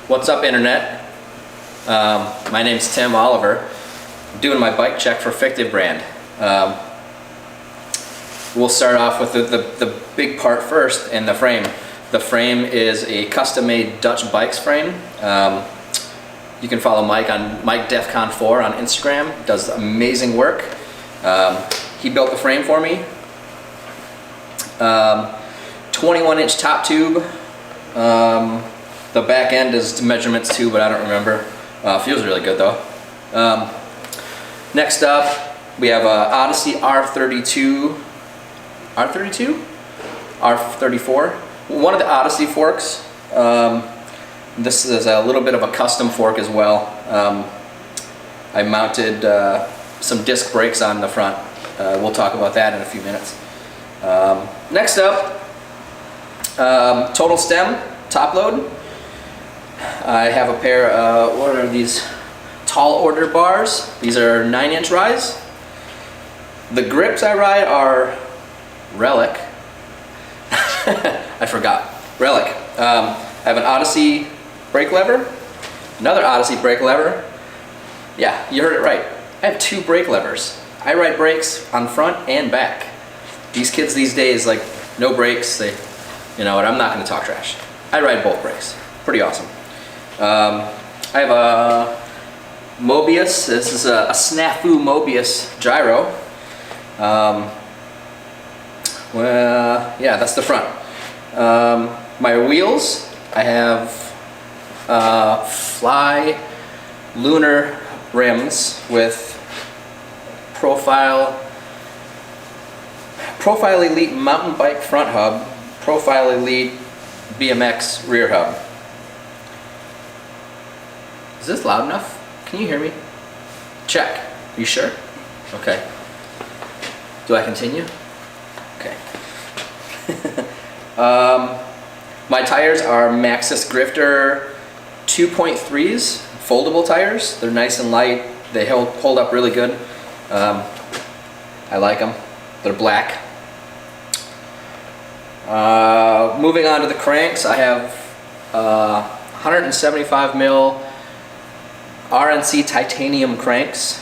What's up, Internet? My name's Tim Oliver. I'm doing my bike check for Fictive brand. We'll start off with the big part first, and the frame. The frame is a custom-made Dutch bikes frame. You can follow Mike on MikeDefCon4 on Instagram. Does amazing work. He built the frame for me. 21-inch top tube. The back end is measurements too, but I don't remember. Feels really good though. Next up, we have a Odyssey R32. R32? R34. One of the Odyssey forks. This is a little bit of a custom fork as well. I mounted some disc brakes on the front. We'll talk about that in a few minutes. Next up, total stem, top load. I have a pair of, what are these? Tall order bars. These are 9-inch rise. The grips I ride are Relic. I forgot. Relic. I have an Odyssey brake lever, another Odyssey brake lever. Yeah, you heard it right. I have 2 brake levers. I ride brakes on front and back. These kids these days, like, no brakes. They, you know what? I'm not going to talk trash. I ride both brakes. Pretty awesome. I have a Mobius. This is a Snafu Mobius gyro. Well, yeah, that's the front. My wheels, I have Fly Lunar rims with Profile Elite mountain bike front hub, Profile Elite BMX rear hub. Is this loud enough? Can you hear me? Check. You sure? Okay. Do I continue? Okay. My tires are Maxxis Grifter 2.3s, foldable tires. They're nice and light. They hold up really good. I like them. They're black. Moving on to the cranks, I have 175 mil RNC titanium cranks.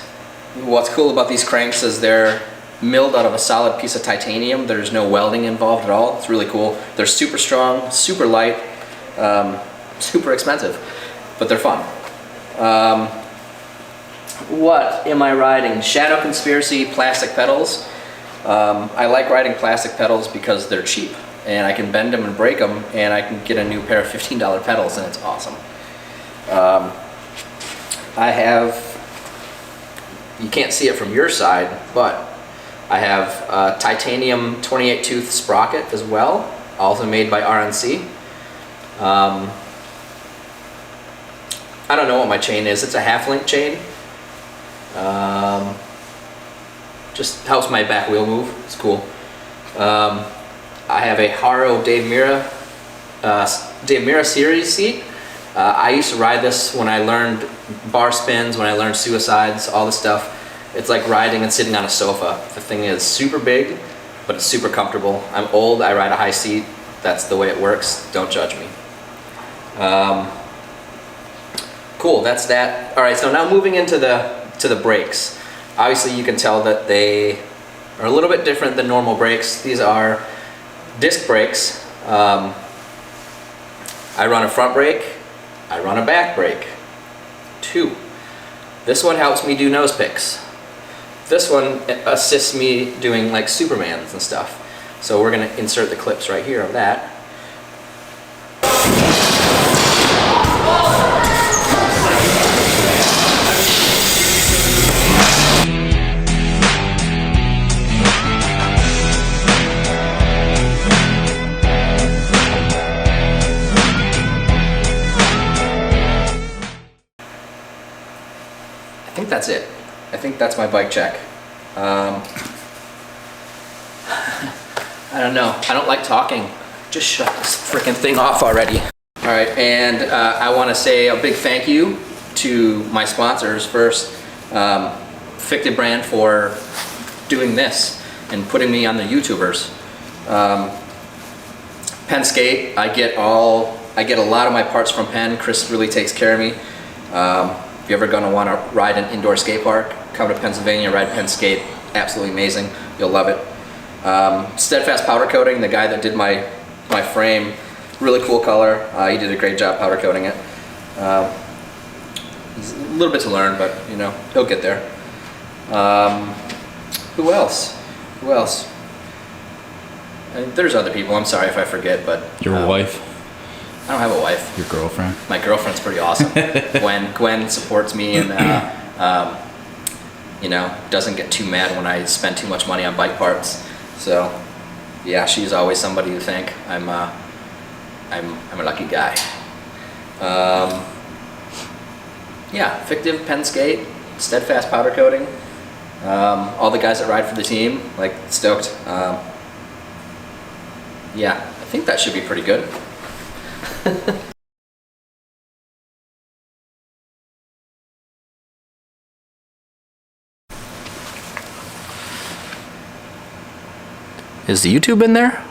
What's cool about these cranks is they're milled out of a solid piece of titanium. There's no welding involved at all. It's really cool. They're super strong, super light, super expensive, but they're fun. What am I riding? Shadow Conspiracy plastic pedals. I like riding plastic pedals because they're cheap and I can bend them and break them, and I can get a new pair of $15 pedals, and it's awesome. I have, you can't see it from your side, but I have a titanium 28 tooth sprocket as well, also made by RNC. I don't know what my chain is. It's a half link chain. Just helps my back wheel move. It's cool. I have a Haro Dave Mira series seat. I used to ride this when I learned bar spins, when I learned suicides, all this stuff. It's like riding and sitting on a sofa. The thing is super big, but it's super comfortable. I'm old, I ride a high seat. That's the way it works. Don't judge me. Cool, that's that. All right, so now moving into the brakes. Obviously you can tell that they are a little bit different than normal brakes. These are disc brakes. I run a front brake, I run a back brake. 2. This one helps me do nose picks. This one assists me doing like Supermans and stuff. So we're gonna insert the clips right here of that. I think that's it. I think that's my bike check. I don't know. I don't like talking. Just shut this freaking thing off already. All right, and I want to say a big thank you to my sponsors first. Fictive brand for doing this and putting me on the YouTubers. Penn Skate, I get all I get a lot of my parts from Penn. Chris really takes care of me. If you're ever going to want to ride an indoor skate park, come to Pennsylvania, ride Penn Skate. Absolutely amazing. You'll love it. Steadfast powder coating, the guy that did my frame, really cool color. He did a great job powder coating it. He's a little bit to learn, but you know, he'll get there. Who else? Who else? There's other people. I'm sorry if I forget, but your wife. I don't have a wife. Your girlfriend. My girlfriend's pretty awesome. Gwen supports me and you know, doesn't get too mad when I spend too much money on bike parts. So yeah, she's always somebody to thank. I'm a lucky guy. Yeah, Fictive, Penn Skate, Steadfast powder coating. All the guys that ride for the team, like, stoked. Yeah, I think that should be pretty good. Is the YouTube in there?